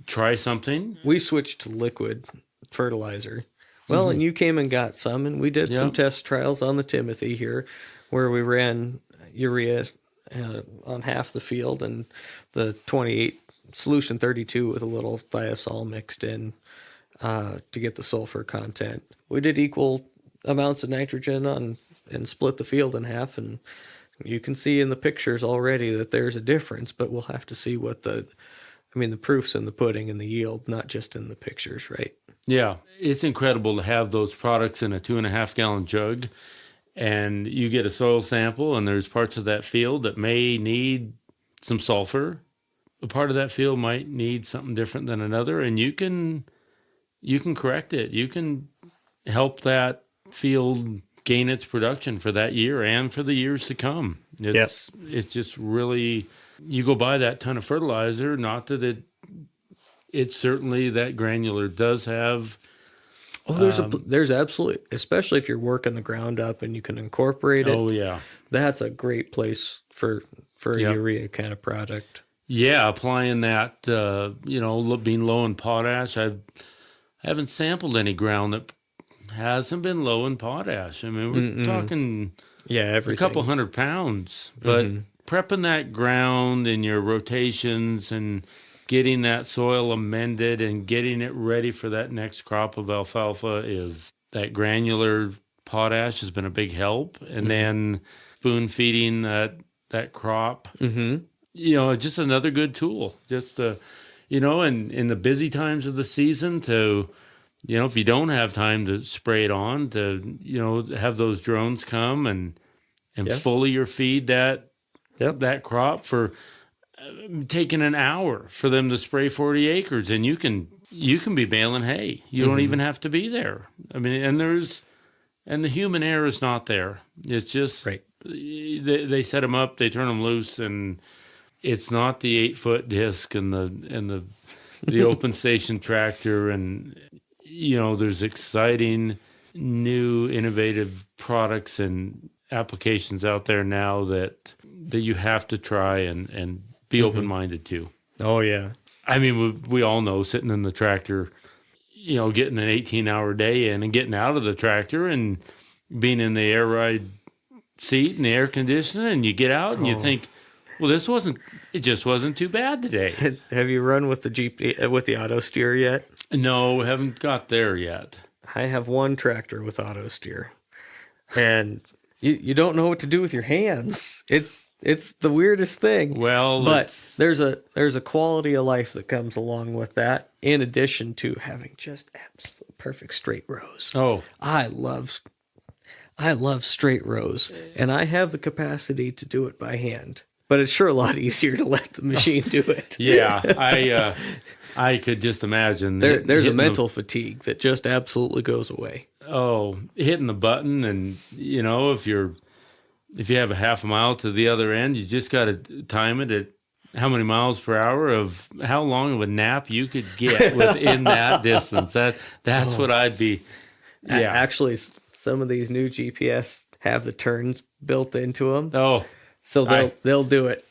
try something. We switched to liquid fertilizer. Well, and you came and got some, and we did some test trials on the Timothy here, where we ran urea on half the field and the 28 solution 32 with a little thiazole mixed in to get the sulfur content. We did equal amounts of nitrogen and split the field in half, and you can see in the pictures already that there's a difference, but we'll have to see what the proof's in the pudding and the yield, not just in the pictures, right? Yeah, it's incredible to have those products in a 2.5 gallon jug, and you get a soil sample, and there's parts of that field that may need some sulfur. A part of that field might need something different than another, and you can correct it. You can help that field gain its production for that year and for the years to come. It's just really, you go buy that ton of fertilizer, not that it's certainly that granular does have. There's absolutely, especially if you're working the ground up and you can incorporate it. Oh yeah, that's a great place for a urea kind of product. Yeah, applying that, being low in potash. I haven't sampled any ground that hasn't been low in potash. I mean, we're talking everything. A couple 100 pounds, but prepping that ground in your rotations and getting that soil amended and getting it ready for that next crop of alfalfa is that granular potash has been a big help. And then spoon feeding that crop, just another good tool. Just, in the busy times of the season to, if you don't have time to spray it on, to, have those drones come and fully or feed that crop for taking an hour for them to spray 40 acres, and you can be baling hay. You don't even have to be there. I mean, and the human error is not there. It's just they set them up, they turn them loose, and it's not the 8-foot disc and the open station tractor, and there's exciting new innovative products and applications out there now that you have to try and be open-minded to. Oh, yeah. I mean, we all know sitting in the tractor, getting an 18-hour day in and getting out of the tractor and being in the air ride seat and the air conditioning, and you get out and you think, Well, it just wasn't too bad today. Have you run with the auto steer yet? No, haven't got there yet. I have one tractor with auto steer, and you don't know what to do with your hands. It's the weirdest thing. Well, but there's a quality of life that comes along with that, in addition to having just absolute perfect straight rows. Oh, I love straight rows, and I have the capacity to do it by hand. But it's sure a lot easier to let the machine do it. yeah, I could just imagine. There's a mental fatigue that just absolutely goes away. Oh, hitting the button, and if you have a half a mile to the other end, you just got to time it at how many miles per hour of how long of a nap you could get within that distance. That's what I'd be. Yeah, actually, some of these new GPS have the turns built into them. Oh, so they'll do it.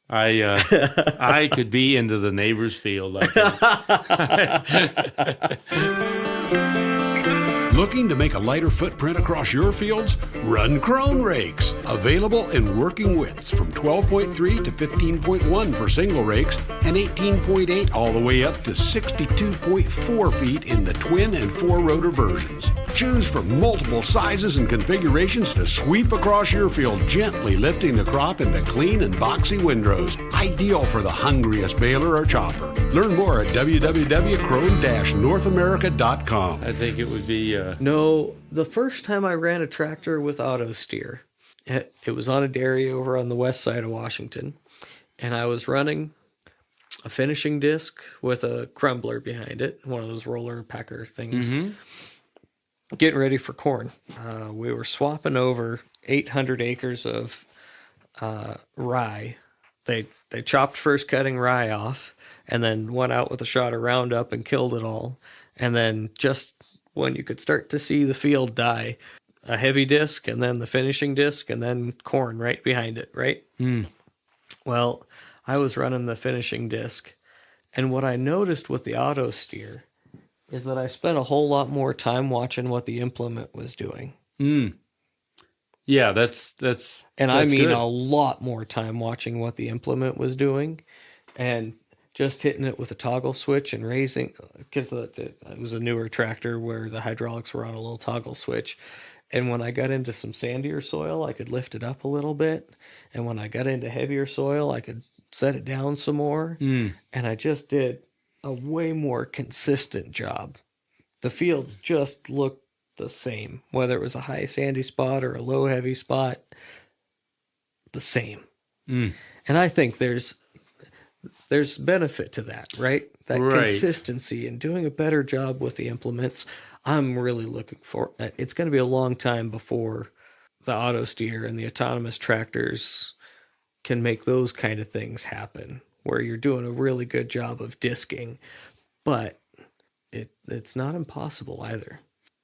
I could be into the neighbor's field. I think. Looking to make a lighter footprint across your fields? Run Krone rakes. Available in working widths from 12.3 to 15.1 for single rakes and 18.8 all the way up to 62.4 feet in the twin and four rotor versions. Choose from multiple sizes and configurations to sweep across your field, gently lifting the crop into clean and boxy windrows. Ideal for the hungriest baler or chopper. Learn more at www.krone-northamerica.com. I think it would be... No, the first time I ran a tractor with auto steer, it was on a dairy over on the west side of Washington, and I was running a finishing disc with a crumbler behind it, one of those roller packer things, getting ready for corn. We were swapping over 800 acres of rye. They chopped first cutting rye off, and then went out with a shot of Roundup and killed it all, and then just when you could start to see the field die, a heavy disc and then the finishing disc and then corn right behind it, right? Well, I was running the finishing disc, and what I noticed with the auto steer is that I spent a whole lot more time watching what the implement was doing. Yeah, that's and that's I mean good. A lot more time watching what the implement was doing, and just hitting it with a toggle switch and raising, because it was a newer tractor where the hydraulics were on a little toggle switch. And when I got into some sandier soil, I could lift it up a little bit. And when I got into heavier soil, I could set it down some more. And I just did a way more consistent job. The fields just looked the same, whether it was a high sandy spot or a low heavy spot, the same. And I think there's benefit to that, right? That consistency and doing a better job with the implements. I'm really looking for it. It's going to be a long time before the auto steer and the autonomous tractors can make those kind of things happen, where you're doing a really good job of disking, but it's not impossible either.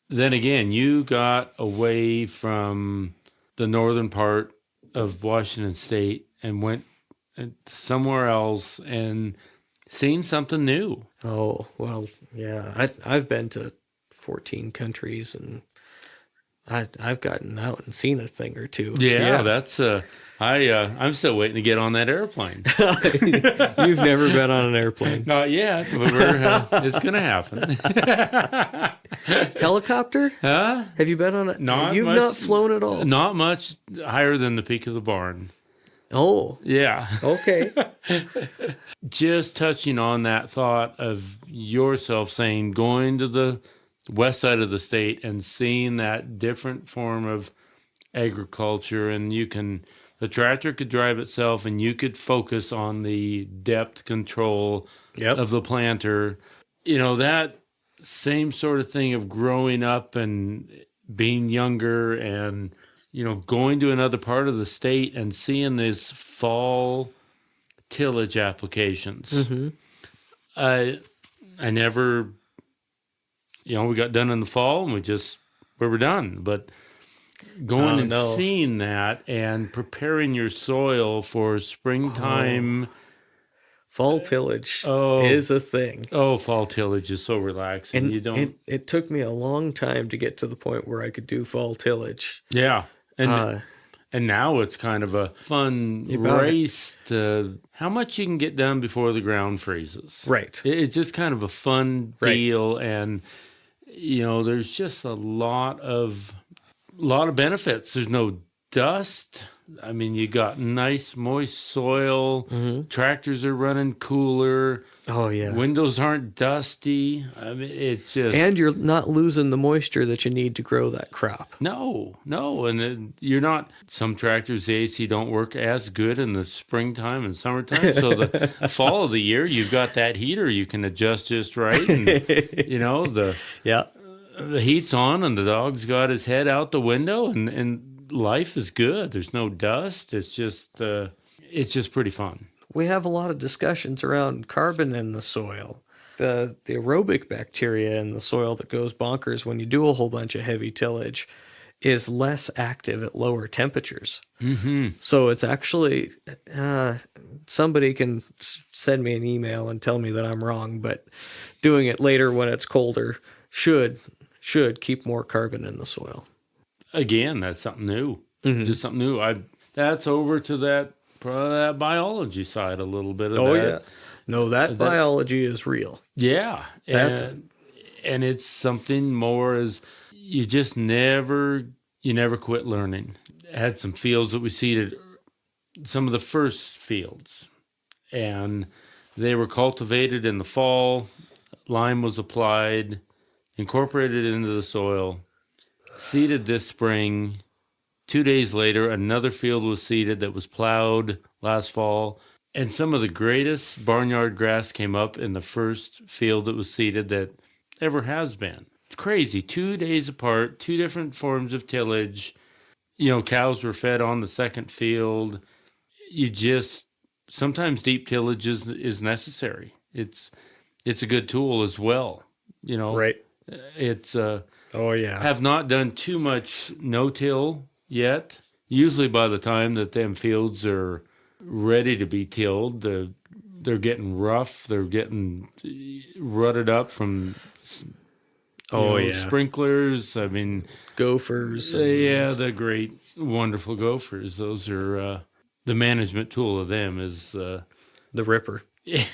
Then again, you got away from the northern part of Washington State and went somewhere else and seen something new. Oh, well, yeah. I've been to 14 countries, and I've gotten out and seen a thing or two. Yeah. That's I'm still waiting to get on that airplane. You've never been on an airplane? Not yet, but it's going to happen. Helicopter? Huh? Have you been on it? You've much, not flown at all? Not much higher than the peak of the barn. Oh. Yeah. Okay. Just touching on that thought of yourself saying going to the west side of the state and seeing that different form of agriculture, and the tractor could drive itself and you could focus on the depth control of the planter. That same sort of thing of growing up and being younger and going to another part of the state and seeing these fall tillage applications. I never, we got done in the fall and we were done. But going seeing that and preparing your soil for springtime. Fall tillage is a thing. Oh, fall tillage is so relaxing. And it took me a long time to get to the point where I could do fall tillage. Yeah. And And now it's kind of a fun race to how much you can get done before the ground freezes. Right. It's just kind of a fun deal. And, there's just a lot of benefits. There's no dust. I mean, you got nice, moist soil. Mm-hmm. Tractors are running cooler. Oh, yeah. Windows aren't dusty. I mean, it's just... And you're not losing the moisture that you need to grow that crop. No. And you're not... Some tractors, the AC don't work as good in the springtime and summertime. So the fall of the year, you've got that heater you can adjust just right. And, the heat's on and the dog's got his head out the window and life is good. There's no dust. It's just pretty fun. We have a lot of discussions around carbon in the soil. The aerobic bacteria in the soil that goes bonkers when you do a whole bunch of heavy tillage is less active at lower temperatures. Mm-hmm. So it's actually, somebody can send me an email and tell me that I'm wrong, but doing it later when it's colder should keep more carbon in the soil. Again, that's something new. Mm-hmm. Just something new. That's over to that biology side a little bit of that. Yeah. No, that biology is real. Yeah. And it's something more as you just never quit learning. I had some fields that we seeded, some of the first fields, and they were cultivated in the fall. Lime was applied, incorporated into the soil, seeded this spring. 2 days later, another field was seeded that was plowed last fall. And some of the greatest barnyard grass came up in the first field that was seeded that ever has been. It's crazy. 2 days apart, two different forms of tillage. Cows were fed on the second field. Sometimes deep tillage is necessary. It's a good tool as well. Right. It's oh yeah. Have not done too much no-till yet. Usually by the time that them fields are ready to be tilled, they're getting rough. They're getting rutted up from sprinklers. I mean, gophers. The great, wonderful gophers. Those are the management tool of them is the ripper. It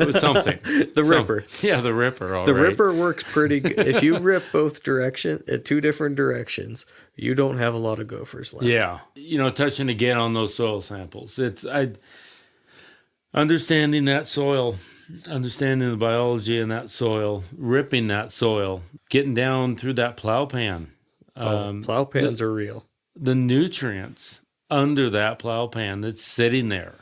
was something. Ripper. Yeah, the ripper. Ripper works pretty good. If you rip both two different directions, you don't have a lot of gophers left. Yeah. Touching again on those soil samples. Understanding that soil, understanding the biology in that soil, ripping that soil, getting down through that plow pan. Plow pans are real. The nutrients under that plow pan that's sitting there.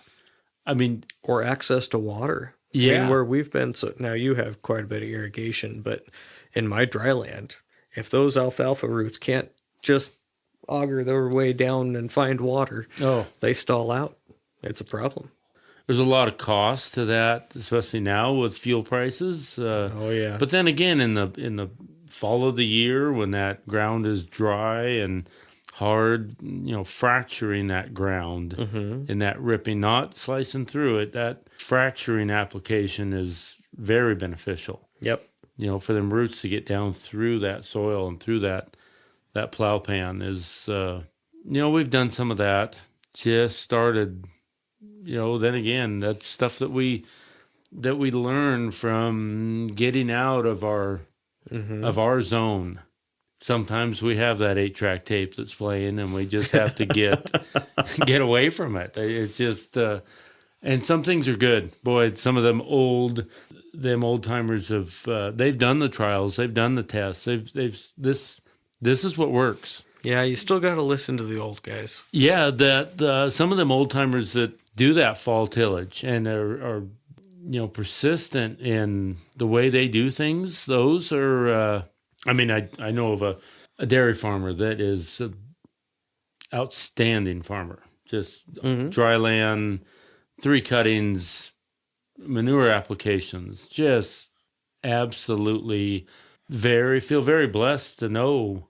I mean, or access to water. Yeah. I mean, where we've been, so now you have quite a bit of irrigation, but in my dry land, if those alfalfa roots can't just auger their way down and find water, they stall out. It's a problem. There's a lot of cost to that, especially now with fuel prices. But then again, in the fall of the year, when that ground is dry and hard, fracturing that ground in that ripping, not slicing through it, that fracturing application is very beneficial. Yep. For them roots to get down through that soil and through that plow pan is, we've done some of that. Just started, then again, that's stuff that we learn from getting out of our zone. Sometimes we have that 8-track tape that's playing, and we just have to get away from it. It's just, and some things are good. Boy, some of them old timers have. They've done the trials, they've done the tests. This is what works. Yeah, you still got to listen to the old guys. Yeah, that some of them old timers that do that fall tillage and are persistent in the way they do things. Those are. I know of a dairy farmer that is an outstanding farmer. Just dry land, 3 cuttings, manure applications. Just absolutely feel very blessed to know.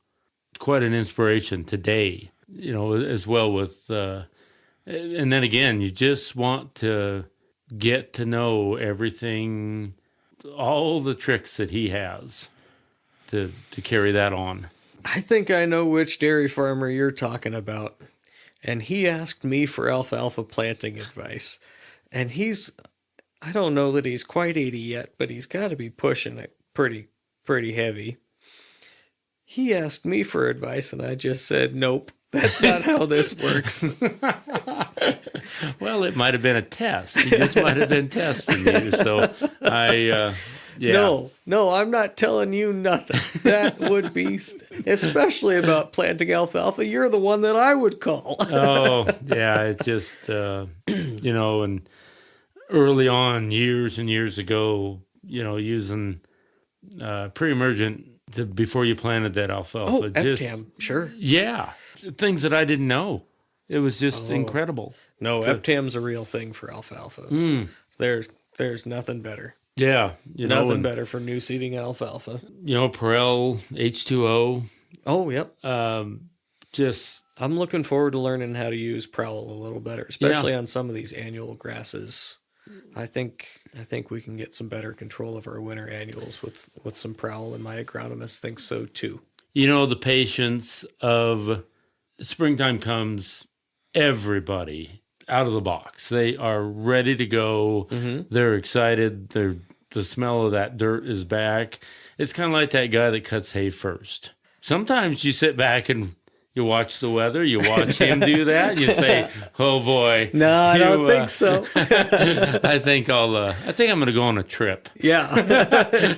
Quite an inspiration today, as well with, and then again, you just want to get to know everything, all the tricks that he has. To carry that on. I think I know which dairy farmer you're talking about. And he asked me for alfalfa planting advice. And I don't know that he's quite 80 yet, but he's got to be pushing it pretty heavy. He asked me for advice, and I just said, nope, that's not how this works. Well, it might have been a test. He just might have been testing you. So yeah. No, I'm not telling you nothing. That would be, especially about planting alfalfa, you're the one that I would call. Oh, yeah, it's just, and early on, years and years ago, using pre-emergent before you planted that alfalfa. Oh, Eptam, sure. Yeah, things that I didn't know. It was just incredible. No, Eptam's a real thing for alfalfa. There's nothing better. Yeah. Nothing better for new seeding alfalfa. Perel, H2O. Oh, yep. Just I'm looking forward to learning how to use Prowl a little better, especially on some of these annual grasses. I think we can get some better control of our winter annuals with some Prowl, and my agronomist thinks so too. The patience of springtime comes, everybody out of the box. They are ready to go. Mm-hmm. They're excited. The smell of that dirt is back. It's kind of like that guy that cuts hay first. Sometimes you sit back and you watch the weather. You watch him do that. You say, "Oh boy." No, I don't think so. I think I'm going to go on a trip. Yeah.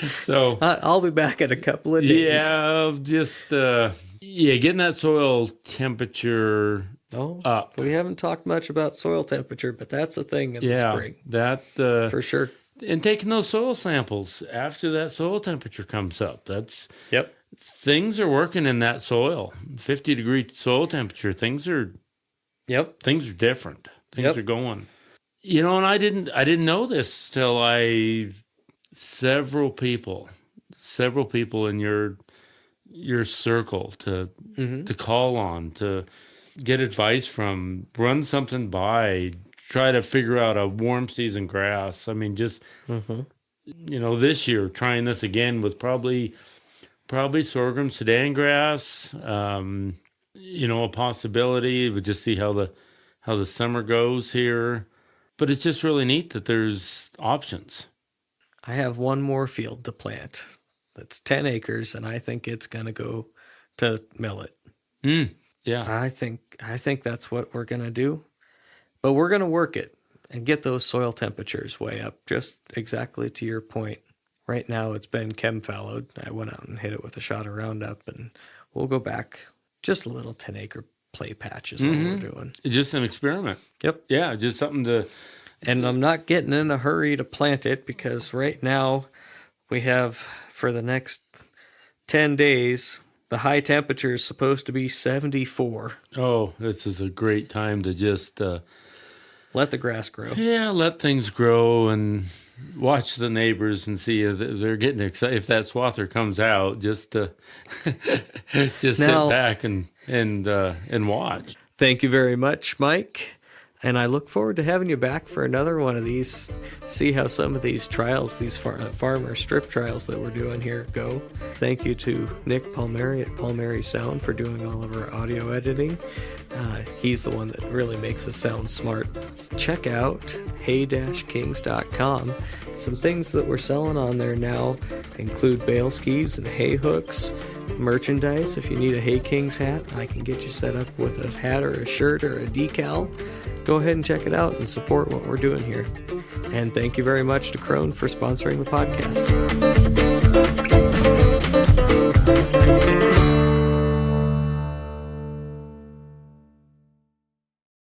So I'll be back in a couple of days. Yeah, just getting that soil temperature up. We haven't talked much about soil temperature, but that's a thing in the spring. That for sure. And taking those soil samples after that soil temperature comes up. That's things are working in that soil. 50-degree soil temperature. Things are different. Things are going. And I didn't know this till several people in your circle to call on, to get advice from, run something by, try to figure out a warm season grass. I mean, just this year trying this again with probably sorghum, Sudan grass. A possibility. We'll just see how the summer goes here. But it's just really neat that there's options. I have one more field to plant. That's 10 acres, and I think it's going to go to millet. Yeah. I think that's what we're going to do. But we're going to work it and get those soil temperatures way up, just exactly to your point. Right now it's been chem fallowed. I went out and hit it with a shot of Roundup, and we'll go back just a little 10-acre play patch is all we're doing. It's just an experiment. Yep. Yeah, just something to... And I'm not getting in a hurry to plant it because right now we have, for the next 10 days, the high temperature is supposed to be 74. Oh, this is a great time to just... let the grass grow. Yeah, let things grow and watch the neighbors and see if they're getting excited. If that swather comes out, just sit back and watch. Thank you very much, Mike. And I look forward to having you back for another one of these. See how some of these trials, these farmer strip trials that we're doing here go. Thank you to Nick Palmieri at Palmieri Sound for doing all of our audio editing. He's the one that really makes us sound smart. Check out hay-kings.com. Some things that we're selling on there now include bale skis and hay hooks, merchandise. If you need a Hay Kings hat, I can get you set up with a hat or a shirt or a decal. Go ahead and check it out and support what we're doing here. And thank you very much to Krone for sponsoring the podcast.